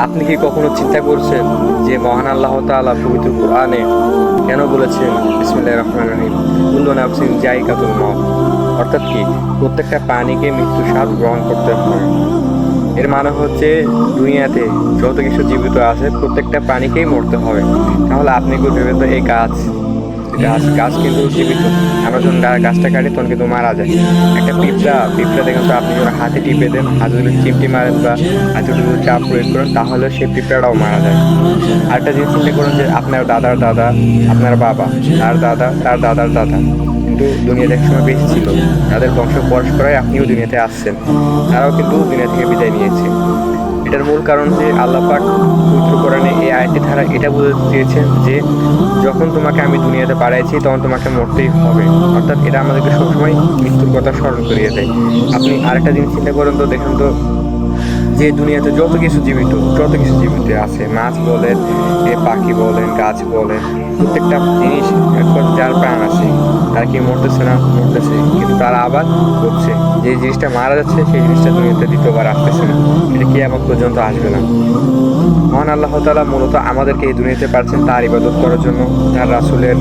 আপনি কি কখনো চিন্তা করছেন যে মহান আল্লাহ তাআলা পবিত্র কোরআনে কেন বলেছেন বিসমিল্লাহির রহমানির রহিম কুল্লু নাফসিন যায়িকাতুল মউত, অর্থাৎ কি প্রত্যেকটা প্রাণীকে মৃত্যু স্বাদ গ্রহণ করতে হবে। এর মানে হচ্ছে দুনিয়াতে যত কিছু জীবিত আছে প্রত্যেকটা প্রাণীকেই মরতে হবে। তাহলে আপনি কি ভেবে তো এই গাছ গাছ কিন্তু জীবিত, আমরা যখন গাছটা কাটি তখন কিন্তু মারা যায়। একটা পিঁপড়া দেখেন তো, আপনি যখন হাতে টিপে দেন, হাতে যদি চিমটি মারেন বা হাতে যদি চাপ প্রয়োগ করেন তাহলে সেই পিঁপড়াটাও মারা যায়। আরেকটা জিনিস চিন্তা করুন যে আপনার দাদার দাদা, আপনার বাবা, তার দাদা, তার দাদার দাদা কিন্তু দুনিয়াতে একসময় বেশি ছিল, তাদের বংশ পরস্পরাই আপনিও দুনিয়াতে আসছেন, তারাও কিন্তু দুনিয়া থেকে বিদায় নিয়েছে। এটার মূল কারণ যে আল্লাহ পাক পবিত্র কোরআনে এই আয়াতটি দ্বারা এটা বোঝাতে চেয়েছেন যে যখন তোমাকে আমি দুনিয়াতে পাঠাইছি তখন তোমাকে মরতেই হবে। অর্থাৎ এটা আমাদেরকে সবসময় মৃত্যুর কথা স্মরণ করিয়ে দেয়। আপনি আরেকটা জিনিস চিন্তা করেন তো, দেখেন তো যে দুনিয়াতে যত কিছু জীবিত আছে, মাছ বলেন, পাখি বলেন, গাছ বলেন, প্রত্যেকটা জিনিস এখন যার প্রাণ আছে তারা কি মরতেছে না? মরতেছে, কিন্তু তারা আবার করছে। যে জিনিসটা মারা যাচ্ছে সেই জিনিসটা দুনিয়াতে দ্বিতীয়বার আসতেছে না, এটা কিয়ামত পর্যন্ত আসবে না। মহান আল্লাহ তাআলা মূলত আমাদেরকে এই দুনিয়াতে পারছেন তার ইবাদত করার জন্য, তার রাসূলের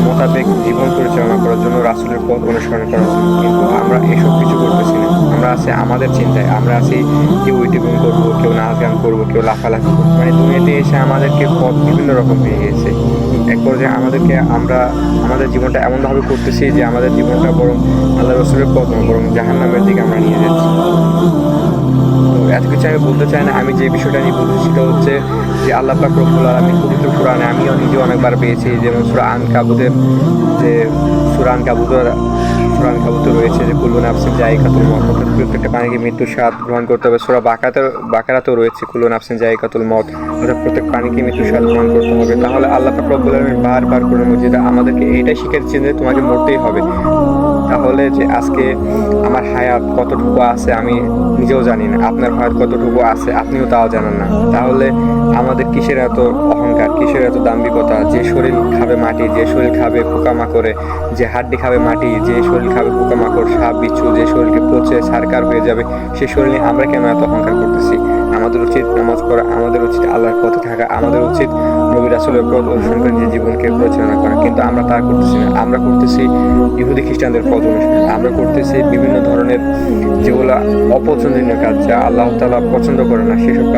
মোতাবেক জীবন পরিচালনা করার জন্য, রাসূলের পথ অনুসরণ করার জন্য। কিন্তু আমরা এসব কিছু করতেছি না, আমরা আছি আমাদের চিন্তায়, আমরা আছি কেউ ইউটিউবিং করবো, কেউ নাচ গান করবো, কেউ লাফালাফি করবো। মানে দুনিয়াতে এসে আমাদেরকে পথ বিভিন্ন রকম হয়ে গেছে। এক পর্যায়ে আমরা আমাদের জীবনটা এমনভাবে করতেছি যে আমাদের জীবনটা বরং আল্লাহ রাসূলের পথ নয়, বরং জাহান্নামের দিকে আমরা নিয়ে যাচ্ছি। এত কিছু আমি বলতে চাই না। আমি যে বিষয়টা নিয়ে বলছি সেটা হচ্ছে যে আল্লাহ পাক রব্বুল আলামিন পবিত্র কোরআনে, আমিও নিজেও অনেকবার পেয়েছি, যেমন সূরা আনকাবুতে রয়েছে যে কুল্লু নাফসিন যায়িকাতুল মউত, অর্থাৎ প্রত্যেকটা প্রাণীকে মৃত্যুর স্বাদ গ্রহণ করতে হবে। সূরা বাকারাতেও রয়েছে কুল্লু নাফসিন যায়িকাতুল মউত, অর্থাৎ প্রত্যেক প্রাণীকে মৃত্যুর স্বাদ গ্রহণ করতে হবে। তাহলে আল্লাহ পাক রব্বুল আলামিন বারবার করে মসজিদে আমাদেরকে এইটাই শিখিয়েছেন যে তোমাকে মরতেই হবে। তাহলে যে আজকে আমার হায়াত কতটুকু আছে আমি নিজেও জানি না, আপনার হায়াত কতটুকু আছে আপনিও তাও জানেন না। তাহলে আমাদের কিসের এত অহংকার, কিসের এত দাম্ভিকতা? যে শরীর খাবে মাটি, যে শরীর খাবে পোকামাকড়ে, যে হাড্ডি খাবে মাটি, যে শরীর খাবে পোকামাকড়, সাপ বিচ্ছু, যে শরীরকে পচে ছারকার হয়ে যাবে, সেই শরীরে আমরা কেন এত অহংকার করতেছি? আমাদের উচিত নামাজ পড়া, আমাদের উচিত আল্লাহর পথে থাকা, আমাদের উচিত নবী রাসূলের পথ অনুসরণ করে যে জীবনকে পরিচালনা করা। কিন্তু আমরা তা করতেছি না, আমরা করতেছি ইহুদি খ্রিস্টানদের পথ অনুসরণ, আমরা করতেছি বিভিন্ন ধরনের যেগুলো অপছন্দনীয় কাজ, যা আল্লাহ তাআলা পছন্দ করে না সেসব কাজ।